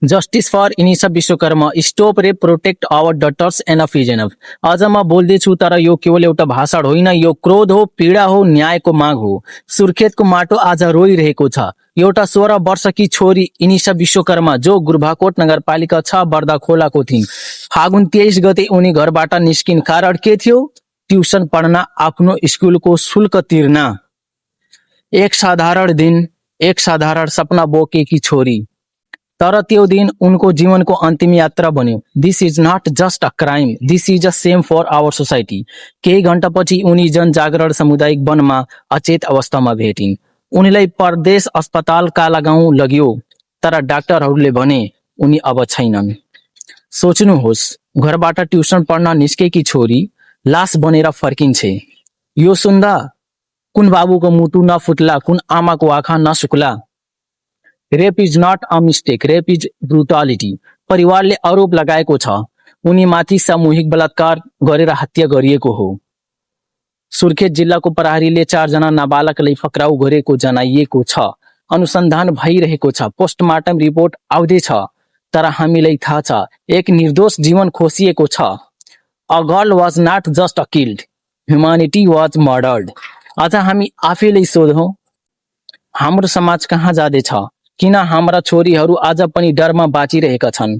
Justice for Inisha Vishwakarma stop rape protect our daughters enough is enough. आज म बोल्दैछु तर यो केवल एउटा भाषण होइन, यो क्रोध हो, पीडा हो, न्यायको माग हो। सुर्खेतको माटो आज रोइरहेको छ। एउटा 16 वर्षकी छोरी इनिसा विश्वकर्मा जो गुर्भाकोट नगरपालिका 6 बर्दा खोलाको थिइन्। फागुन 23 गते उनी घरबाट निस्किन्। कारण के थियो? ट्युसन पढ्न, आफ्नो स्कुलको शुल्क तिर्न। एक साधारण दिन, एक साधारण सपना बोकेकी छोरी, तर त्यो दिन उनको जीवनको अन्तिम यात्रा बन्यो। This is not just a crime, this is a shame for our society. केही घण्टापछि उनी जनजागरण सामुदायिक वनमा अचेत अवस्थामा भेटिन्। उनीलाई परदेश अस्पताल कालागाउँ लगियो, तर डाक्टरहरूले भने उनी अब छैनन्। सोच्नुहोस्, घरबाट ट्युसन पढ्न निस्केकी छोरी लास बनेर फर्किन्छे। यो सुन्दा कुन बाबुको मुटु नफुट्ला, कुन आमाको आँखा नसुक्ला। Rape is not a mistake, rape is brutality. परिवारले आरोप लगाएको छ उनीमाथि सामूहिक बलात्कार गरेर हत्या गरिएको हो। सुर्खेत जिल्लाको प्रहरीले 4 जना नाबालकलाई फक्राउ गरेको जनाइएको छ। अनुसन्धान भइरहेको छ, पोस्टमार्टम रिपोर्ट आउँदैछ, तर हामीलाई थाहा छ एक निर्दोष जीवन खोसिएको छ। A girl was not just a killed, humanity was murdered. आज हामी आफैलाई सोधौं, हाम्रो समाज कहाँ जाँदैछ? किन हाम्रा छोरीहरू आज पनि डरमा बाँचिरहेका छन्?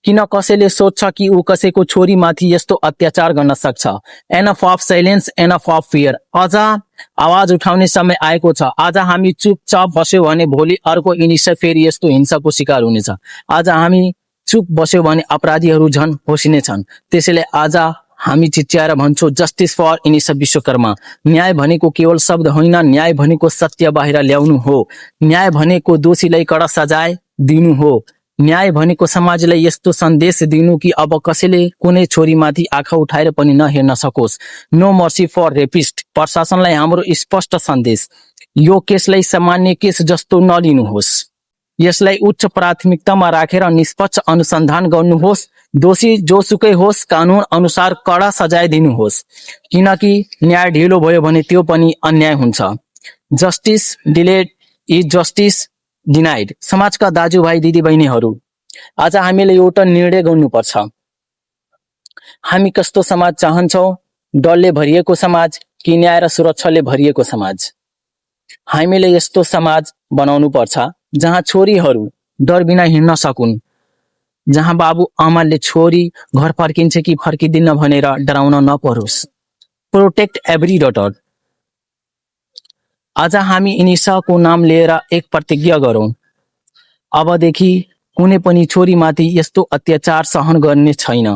किन कसैले सोच्छ कि ऊ कसैको छोरीमाथि यस्तो अत्याचार गर्न सक्छ? Enough of silence, enough of fear. आज आवाज उठाउने समय आएको छ। आज हामी चुपचाप बस्यो भने भोलि अर्को इनिसा फेरि यस्तो हिंसाको शिकार हुनेछ। आज हामी चुप बस्यो भने अपराधीहरू झन् होसिनेछन्। त्यसैले आज हामी चिच्याएर भन्छौँ, जस्टिस फर इनिसा विश्वकर्मा। न्याय भनेको केवल शब्द होइन, न्याय भनेको सत्य बाहिर ल्याउनु हो। न्याय भनेको दोषीलाई कडा सजाय दिनु हो। न्याय भनेको समाजलाई यस्तो सन्देश दिनु कि अब कसैले कुनै छोरीमाथि आँखा उठाएर पनि नहेर्न सकोस्। No mercy for rapist. प्रशासनलाई हाम्रो स्पष्ट सन्देश, यो केसलाई सामान्य केस जस्तो नलिनुहोस्। यसलाई उच्च प्राथमिकतामा राखेर निष्पक्ष अनुसन्धान गर्नुहोस्। दोषी जोसुकै होस्, कानून अनुसार कडा सजाय दिनुहोस्, किनकि न्याय ढिलो भयो भने त्यो पनि अन्याय हुन्छ। Justice delayed is justice denied. समाजका दाजुभाइ दिदीबहिनीहरू, आज हामीले एउटा निर्णय गर्नुपर्छ। हामी कस्तो समाज चाहन्छौँ? डरले भरिएको समाज कि न्याय र सुरक्षाले भरिएको समाज? हामीले यस्तो समाज बनाउनु पर्छ जहाँ छोरीहरू डर बिना हिँड्न सकुन्, जहाँ बाबु आमाले छोरी घर फर्किन्छ कि फर्किदिन्न भनेर डराउन नपरोस्। Protect every daughter. आज हामी इनिसाको नाम लिएर एक प्रतिज्ञा गरौँ। अबदेखि कुनै पनि छोरीमाथि यस्तो अत्याचार सहन गर्ने छैन।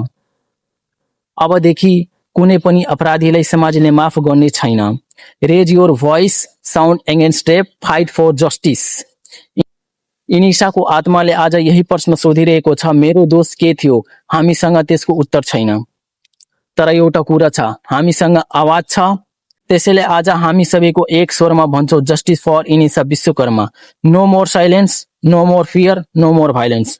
अबदेखि कुनै पनि अपराधीलाई समाजले माफ गर्ने छैन। Raise your voice, sound against rape, fight for justice. इनिसाको आत्माले आज यही प्रश्न सोधिरहेको छ, मेरो दोष के थियो? हामीसँग त्यसको उत्तर छैन, तर एउटा कुरा छ, हामीसँग आवाज छ। त्यसैले आज हामी सबैको एक स्वरमा भन्छौँ, justice for Inisha Vishwakarma. No more silence, no more fear, no more violence.